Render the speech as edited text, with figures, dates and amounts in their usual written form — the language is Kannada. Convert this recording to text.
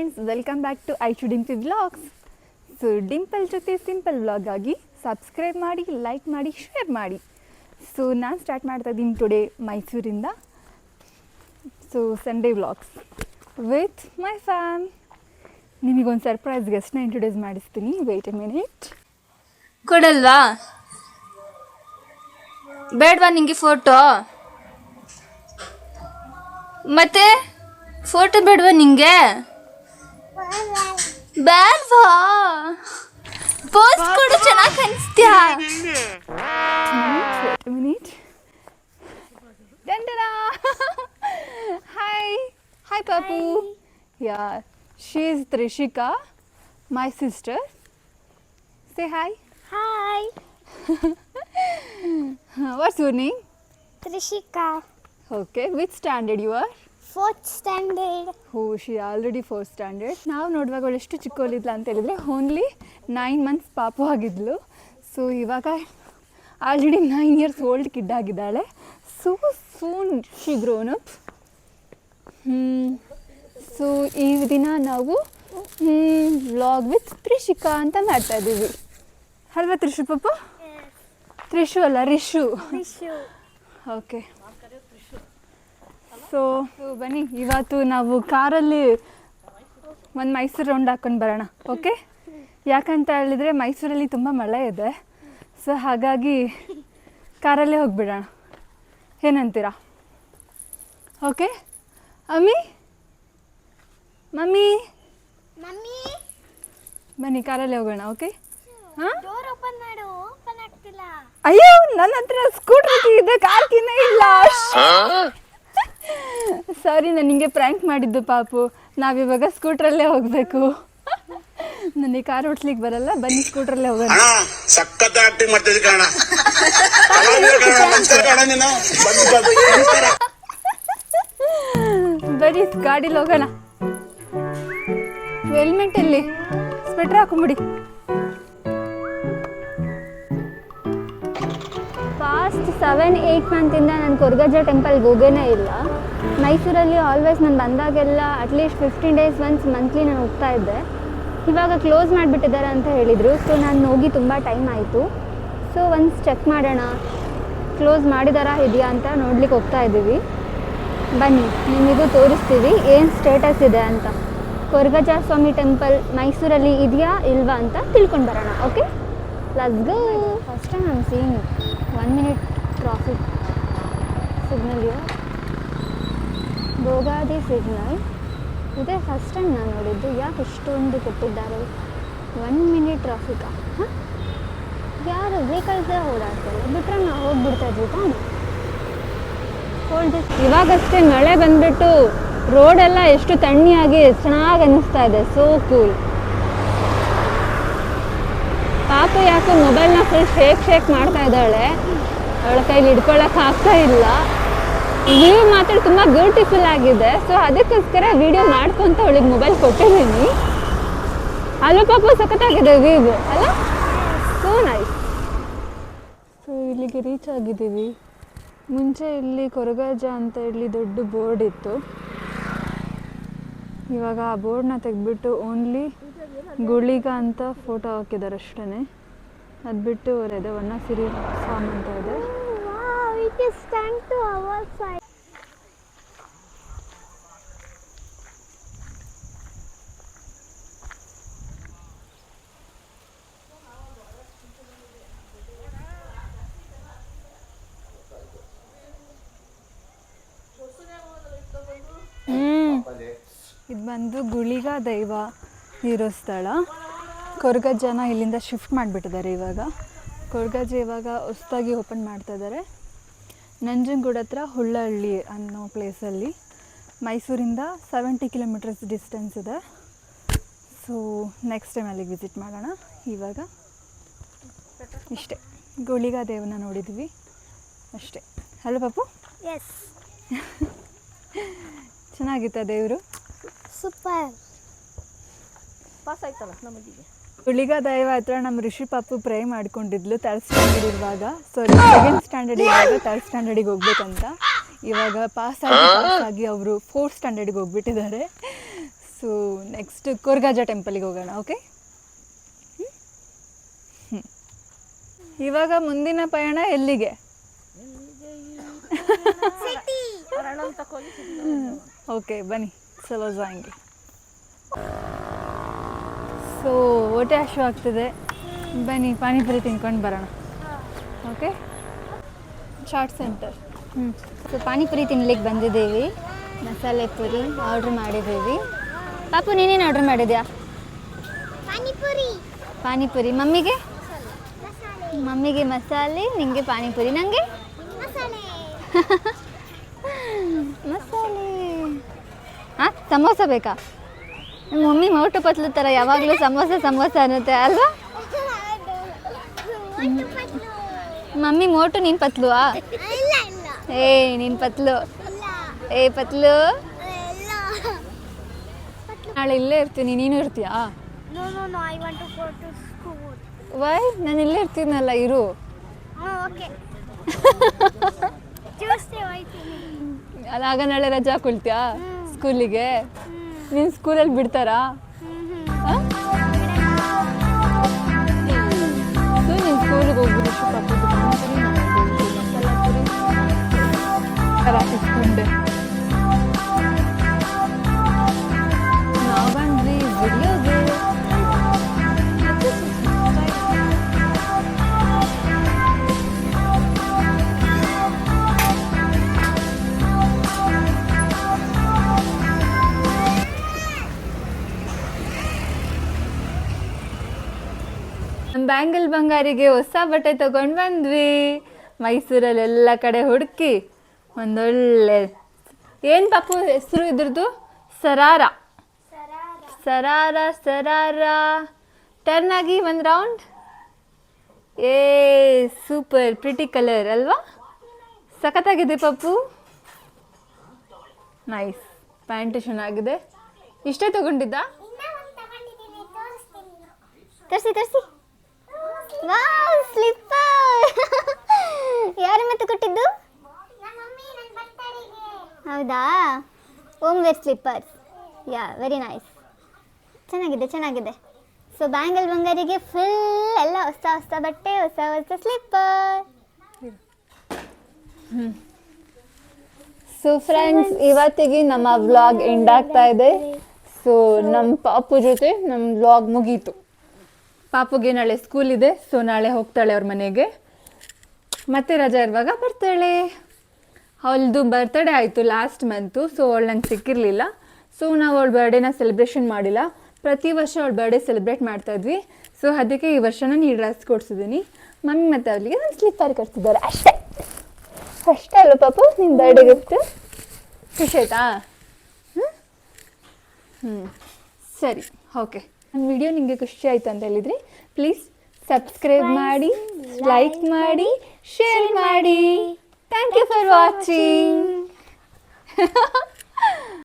Friends, welcome back to I to Dimpi vlogs. So Dimple ಜೊತೆ ಸಿಂಪಲ್ ವ್ಲಾಗ್ ಆಗಿ ಸಬ್ಸ್ಕ್ರೈಬ್ ಮಾಡಿ, ಲೈಕ್ ಮಾಡಿ, ಶೇರ್ ಮಾಡಿ. ಸೊ ನಾನು ಸ್ಟಾರ್ಟ್ ಮಾಡ್ತಾ ಇದ್ದೀನಿ ಟುಡೇ ಮೈಸೂರಿಂದ. So Sunday vlogs with my fam. ನಿಮಗೊಂದು ಸರ್ಪ್ರೈಸ್ ಗೆಸ್ಟ್ನ ಇಂಟ್ರೊಡ್ಯೂಸ್ ಮಾಡಿಸ್ತೀನಿ. Wait a minute. ಕೊಡಲ್ವಾ? ಬೇಡವಾ ನಿಂಗೆ ಫೋಟೋ? ಮತ್ತೆ ಫೋಟೋ ಬೇಡವಾ ನಿಂಗೆ? ಬೇಡವಾ? ಪೋಸ್ ಕೊಡು, ಚೆನ್ನಾಗಿ ಕಾಣಿಸ್ತೀಯಾ? Wait a minute. Hi Papu. Yeah, she is Trishika, my sister. Say hi. Hi, What's your name? Trishika, Okay, which standard you are? 4th standard. Oh, she already 4th standard. ನಾವು ನೋಡುವಾಗ ಅವಳು ಎಷ್ಟು ಚಿಕ್ಕವಳಿದ್ಲು ಅಂತ ಹೇಳಿದ್ರೆ ಓನ್ಲಿ 9 months ಪಾಪು ಆಗಿದ್ಲು. ಸೊ ಇವಾಗ ಆಲ್ರೆಡಿ 9 years ಓಲ್ಡ್ ಕಿಡ್ ಆಗಿದ್ದಾಳೆ. So soon she grown up. So ಈ ದಿನ ನಾವು ವ್ಲಾಗ್ ವಿತ್ ತ್ರಿಷಿಕಾ ಅಂತ ಮಾಡ್ತಾ ಇದ್ದೀವಿ ಅಲ್ವಾ ತ್ರಿಷು ಪಾಪು? ತ್ರಿಷು ಅಲ್ಲ, ರಿಷು. Vishu. ಓಕೆ, ಸೊ ಬನ್ನಿ ಇವತ್ತು ನಾವು ಕಾರಲ್ಲಿ ಒಂದು ಮೈಸೂರು ರೌಂಡ್ ಹಾಕೊಂಡು ಬರೋಣ. ಓಕೆ, ಯಾಕಂತ ಹೇಳಿದರೆ ಮೈಸೂರಲ್ಲಿ ತುಂಬ ಮಳೆ ಇದೆ. ಸೊ ಹಾಗಾಗಿ ಕಾರಲ್ಲೇ ಹೋಗಿಬಿಡೋಣ. ಏನಂತೀರಾ? ಓಕೆ ಅಮ್ಮಿ, ಮಮ್ಮಿ Mummy, ಬನ್ನಿ ಕಾರಲ್ಲೇ ಹೋಗೋಣ. ಓಕೆ. ಹಾಂ, door open ಮಾಡು. ಓಪನ್ ಆಗ್ತಿಲ್ಲ. ಅಯ್ಯೋ ನನ್ನ ಹತ್ರ ಸ್ಕೂಟರ್ ಕೀ ಇದೆ, ಕಾರ್ ಕೀನೇ ಇಲ್ಲ. ಸಾರಿ, ನಾನು ನಿಂಗೆ ಪ್ರ್ಯಾಂಕ್ ಮಾಡಿದ್ದು ಪಾಪು. ನಾವಿವಾಗ ಸ್ಕೂಟ್ರಲ್ಲೇ ಹೋಗಬೇಕು. ನನಗೆ ಕಾರ್ ಓಡಿಸ್ಲಿಕ್ಕೆ ಬರಲ್ಲ. ಬನ್ನಿ ಸ್ಕೂಟ್ರಲ್ಲೇ ಹೋಗೋಣ. ಸಖತ್ ಆಕ್ಟಿಂಗ್ ಮಾಡ್ತಿದ್ದೆ ಕಾರಣ. ಬರೀ ಗಾಡೀಲಿ ಹೋಗೋಣ. ಹೆಲ್ಮೆಟ್ ಎಲ್ಲಿ? ಸ್ವೆಟ್ರ್ ಹಾಕೊಂಬಿಡಿ. ಫಾಸ್ಟ್ 7-8 ಮಂತಿಂದ ನಾನು ಕೊರಗಜ್ಜ ಟೆಂಪಲ್ಗೆ ಹೋಗೇನೇ ಇಲ್ಲ. ಮೈಸೂರಲ್ಲಿ ಆಲ್ವೇಸ್ ನಾನು ಬಂದಾಗೆಲ್ಲ ಅಟ್ಲೀಸ್ಟ್ 15 days ಒನ್ಸ್ ಮಂತ್ಲಿ ನಾನು ಹೋಗ್ತಾ ಇದ್ದೆ. ಇವಾಗ ಕ್ಲೋಸ್ ಮಾಡಿಬಿಟ್ಟಿದ್ದಾರೆ ಅಂತ ಹೇಳಿದರು. ಸೊ ನಾನು ಹೋಗಿ ತುಂಬ ಟೈಮ್ ಆಯಿತು. ಸೊ ಒನ್ಸ್ ಚೆಕ್ ಮಾಡೋಣ, ಕ್ಲೋಸ್ ಮಾಡಿದಾರಾ ಇದೆಯಾ ಅಂತ ನೋಡ್ಲಿಕ್ಕೆ ಹೋಗ್ತಾ ಇದ್ದೀವಿ. ಬನ್ನಿ ನಿಮಗೂ ತೋರಿಸ್ತೀವಿ ಏನು ಸ್ಟೇಟಸ್ ಇದೆ ಅಂತ. ಕೊರಗಜ್ಜ ಸ್ವಾಮಿ ಟೆಂಪಲ್ ಮೈಸೂರಲ್ಲಿ ಇದೆಯಾ ಇಲ್ವಾ ಅಂತ ತಿಳ್ಕೊಂಡು ಬರೋಣ. Okay, let's go. First time I am seeing 1 minute traffic signal. Bogadi signal ಇದೇ ಫಸ್ಟ್ ಟೈಮ್ ನಾನು ನೋಡಿದ್ದು. ಯಾಕೆ ಇಷ್ಟೊಂದು ಕೊಟ್ಟಿದ್ದಾರೆ? 1 minute ಟ್ರಾಫಿಕಾ? ಹಾಂ, ಯಾರು ವೆಹಿಕಲ್ಸೇ ಓಡಾಡ್ತಾರೆ, ಬಿಟ್ಟರೆ ನಾವು ಹೋಗ್ಬಿಡ್ತಾ ಇದ್ವಿ ತಾನೆ. ಇವಾಗಷ್ಟೇ ಮಳೆ ಬಂದ್ಬಿಟ್ಟು ರೋಡೆಲ್ಲ ಎಷ್ಟು ತಣ್ಣಿಯಾಗಿ ಚೆನ್ನಾಗಿ ಅನ್ನಿಸ್ತಾ ಇದೆ. So cool. ಪಾಪು ಯಾಕೋ ಮೊಬೈಲ್ನ ಫುಲ್ ಶೇಕ್ ಮಾಡ್ತಾ ಇದ್ದಾಳೆ. ಅವಳ ಕೈಲಿ ಹಿಡ್ಕೊಳ್ಳೋಕೆ ಆಗ್ತಾ ಇಲ್ಲ. ವ್ಯೂ ಮಾತ್ರ ತುಂಬ ಬ್ಯೂಟಿಫುಲ್ ಆಗಿದೆ. ಸೊ ಅದಕ್ಕೋಸ್ಕರ ವಿಡಿಯೋ ಮಾಡ್ಕೊಂತ ಅವಳಿಗೆ ಮೊಬೈಲ್ ಕೊಟ್ಟಿದ್ದೀನಿ. ಅಲ್ಲೂ ಪಾಪು ಸಖತ್ತಾಗಿದೆ ವ್ಯೂ ಅಲ್ಲ? So nice. ಸೊ ಇಲ್ಲಿಗೆ ರೀಚ್ ಆಗಿದ್ದೀವಿ. ಮುಂಚೆ ಇಲ್ಲಿ ಕೊರಗಜ್ಜ ಅಂತ ಇಲ್ಲಿ ದೊಡ್ಡ ಬೋರ್ಡ್ ಇತ್ತು. ಇವಾಗ ಆ ಬೋರ್ಡ್ನ ತೆಗೆದ್ಬಿಟ್ಟು ಓನ್ಲಿ ಗುಳಿಗ ಅಂತ ಫೋಟೋ ಹಾಕಿದ್ದಾರೆ ಅಷ್ಟೇ. ಅದು ಬಿಟ್ಟು ಇದೆ ವನಸಿರಿ ಫಾರ್ಮ್ ಅಂತ ಇದೆ. Wow, it is time to our side. ಇದು ಬಂದು ಗುಳಿಗ ದೈವ ಇರೋ ಸ್ಥಳ. ಕೊರಗಜ್ಜನ ಇಲ್ಲಿಂದ ಶಿಫ್ಟ್ ಮಾಡಿಬಿಟ್ಟಿದ್ದಾರೆ ಇವಾಗ. ಕೊರಗಜ್ಜ ಇವಾಗ ಹೊಸದಾಗಿ ಓಪನ್ ಮಾಡ್ತಾ ಇದ್ದಾರೆ. ನಂಜನಗೂಡು ಹತ್ರ ಹುಳ್ಳಹಳ್ಳಿ ಅನ್ನೋ ಪ್ಲೇಸಲ್ಲಿ. ಮೈಸೂರಿಂದ 70 kilometers ಡಿಸ್ಟೆನ್ಸ್ ಇದೆ. ಸೊ ನೆಕ್ಸ್ಟ್ ಟೈಮ್ ಅಲ್ಲಿಗೆ ವಿಸಿಟ್ ಮಾಡೋಣ. ಇವಾಗ ಇಷ್ಟೇ, ಗುಳಿಗ ದೇವನ ನೋಡಿದ್ವಿ ಅಷ್ಟೇ. ಹಲೋ ಪಾಪು, Yes, ಚೆನ್ನಾಗಿತ್ತ ದೇವರು? super. ಪಾಸ್ ಆಯ್ತಲ್ಲ ನಮಗಿಗೆ. ಗುಳಿಗ ದೈವ ಹತ್ರ ನಮ್ಮ ಋಷಿ ಪಾಪು ಪ್ರೇ ಮಾಡ್ಕೊಂಡಿದ್ಲು 3rd standard ಇರುವಾಗ. ಸಾರಿ, 2nd standard ಇರುವಾಗ 3rd standardಗೆ ಹೋಗ್ಬೇಕಂತ. ಇವಾಗ ಪಾಸ್ ಆಗಿ ಅವರು 4th standardಗೆ ಹೋಗ್ಬಿಟ್ಟಿದ್ದಾರೆ. ಸೊ ನೆಕ್ಸ್ಟ್ ಕೊರ್ಗಾಜ ಟೆಂಪಲಿಗೆ ಹೋಗೋಣ. ಓಕೆ, ಇವಾಗ ಮುಂದಿನ ಪಯಣ ಎಲ್ಲಿಗೆ? ಓಕೆ ಬನ್ನಿ, ಚಲೋ ಜಾಂಗೆ. ಸೊ ಹೊಟ್ಟೆ ಹಶು ಆಗ್ತಿದೆ, ಬನ್ನಿ ಪಾನಿಪುರಿ ತಿನ್ಕೊಂಡು ಬರೋಣ. Okay, chat centre. So panipuri ತಿನ್ಲಿಕ್ಕೆ ಬಂದಿದ್ದೀವಿ. ಮಸಾಲೆ ಪುರಿ ಆರ್ಡ್ರ್ ಮಾಡಿದ್ದೀವಿ. ಪಾಪು ನೀನೇನು ಆರ್ಡ್ರ್ ಮಾಡಿದ್ಯಾ? ಪಾನಿಪುರಿ. ಪಾನಿಪುರಿ. ಮಮ್ಮಿಗೆ ಮಸಾಲೆ, ನಿಂಗೆ ಪಾನಿಪುರಿ, ನನಗೆ ಮಸಾಲೆ. ಮಸಾಲೆ. ಹಾಂ, ಸಮೋಸ ಬೇಕಾ? ನಮ್ಮ ಮಮ್ಮಿ ಮೋಟು ಪತ್ಲು ಥರ ಯಾವಾಗಲೂ ಸಮೋಸ ಅನ್ನತ್ತೆ ಅಲ್ವಾ? ಮಮ್ಮಿ ಮೋಟು, ನೀನು ಪತ್ಲುವಾ? ಇಲ್ಲ ಇಲ್ಲ ಏ ನೀನು ಪತ್ಲು. ಇಲ್ಲ ಏ ಪತ್ಲು, ಇಲ್ಲ. ನಾಳೆ ಇಲ್ಲೇ ಇರ್ತೀನಿ, ನೀನು ಇರ್ತೀಯಾ? No, no, no. I want to go to school. Why? ನಾನು ಇಲ್ಲೇ ಇರ್ತೀನಲ್ಲ, ಇರು. Oh, okay. Tuesday ಹೋಗ್ತೀನಿ. ಅದಾಗ ನಾಳೆ ರಜಾ ಹಾಕೊಳ್ತೀಯಾ ಸ್ಕೂಲಿಗೆ? ನೀನು ಸ್ಕೂಲಲ್ಲಿ ಬಿಡ್ತಾರಾ? ಸೊ ನೀನು ಸ್ಕೂಲಿಗೆ ಹೋಗ್ಬಿಟ್ಟು ಇಸ್ಕೊಂಡೆ. ನಾವು ಬಂದ್ವಿ ವಿಡಿಯೋಗೆ. ಬ್ಯಾಂಗಲ್ ಬಂಗಾರಿಗೆ ಹೊಸ ಬಟ್ಟೆ ತಗೊಂಡು ಬಂದ್ವಿ. ಮೈಸೂರಲ್ಲಿ ಎಲ್ಲ ಕಡೆ ಹುಡುಕಿ ಒಂದೊಳ್ಳೆ, ಏನು ಪಾಪು ಹೆಸರು ಇದ್ರದ್ದು? ಸರಾರ. ಟರ್ನ್ ಆಗಿ ಒಂದು ರೌಂಡ್. ಏ ಸೂಪರ್ ಪ್ರಿಟಿ ಕಲರ್ ಅಲ್ವಾ? ಸಖತ್ತಾಗಿದೆ ಪಪ್ಪು. ನೈಸ್. ಪ್ಯಾಂಟು ಚೆನ್ನಾಗಿದೆ. ಇಷ್ಟೇ ತಗೊಂಡಿದ್ದ? ತರ್ಸಿ. Wow, slipper. ಯಾರು ಮತ್ತೆ ಕೊಟ್ಟಿದ್ದು? ಹೌದಾ? Home wear slippers. Ya, very nice. ಚೆನ್ನಾಗಿದೆ. ಸೊ ಬ್ಯಾಂಗಲ್ ಬಂಗಾರಿಗೆ ಫುಲ್ ಎಲ್ಲ ಹೊಸ ಬಟ್ಟೆ, ಹೊಸ ಸ್ಲಿಪ್ಪರ್. ಸೊ ಫ್ರೆಂಡ್ಸ್, ಇವತ್ತಿಗೆ ನಮ್ಮ ವ್ಲಾಗ್ ಎಂಡ್ ಆಗ್ತಾ ಇದೆ. ಸೊ ನಮ್ಮ ಪಾಪು ಜೊತೆ ನಮ್ಮ ವ್ಲಾಗ್ ಮುಗೀತು. ಪಾಪುಗೆ ನಾಳೆ ಸ್ಕೂಲ್ ಇದೆ, ಸೊ ನಾಳೆ ಹೋಗ್ತಾಳೆ ಅವ್ರ ಮನೆಗೆ. ಮತ್ತೆ ರಜಾ ಇರುವಾಗ ಬರ್ತಾಳೆ. ಅವಳದು ಬರ್ತಡೇ ಆಯಿತು ಲಾಸ್ಟ್ ಮಂತು, ಸೊ ಅವಳು ನಂಗೆ ಸಿಕ್ಕಿರಲಿಲ್ಲ. ಸೊ ನಾವು ಅವಳ ಬರ್ಡೇನ ಸೆಲೆಬ್ರೇಷನ್ ಮಾಡಿಲ್ಲ. ಪ್ರತಿ ವರ್ಷ ಅವಳ ಬರ್ಡೇ ಸೆಲೆಬ್ರೇಟ್ ಮಾಡ್ತಾಯಿದ್ವಿ. ಸೊ ಅದಕ್ಕೆ ಈ ವರ್ಷ ನಾನು ಈ ಡ್ರೆಸ್ ಕೊಡ್ಸಿದ್ದೀನಿ. ಮಮ್ಮಿ ಮತ್ತು ಅವಳಿಗೆ ಒಂದು ಸ್ಲಿಪ್ಪರ್ ಕೊಡ್ಸಿದ್ದಾರೆ. ಅಷ್ಟೇ ಅಲ್ಲ ಪಾಪು, ನಿಮ್ಮ ಬರ್ಡೇ ಗಿಫ್ಟ್ ಖುಷಿ ಆಯ್ತಾ? ಸರಿ, ಓಕೆ. ನನ್ನ ವಿಡಿಯೋ ನಿಮಗೆ ಖುಷಿ ಆಯಿತು ಅಂತ ಹೇಳಿದ್ರಿ ಪ್ಲೀಸ್ ಸಬ್ಸ್ಕ್ರೈಬ್ ಮಾಡಿ, ಲೈಕ್ ಮಾಡಿ, ಶೇರ್ ಮಾಡಿ. Thank you for watching.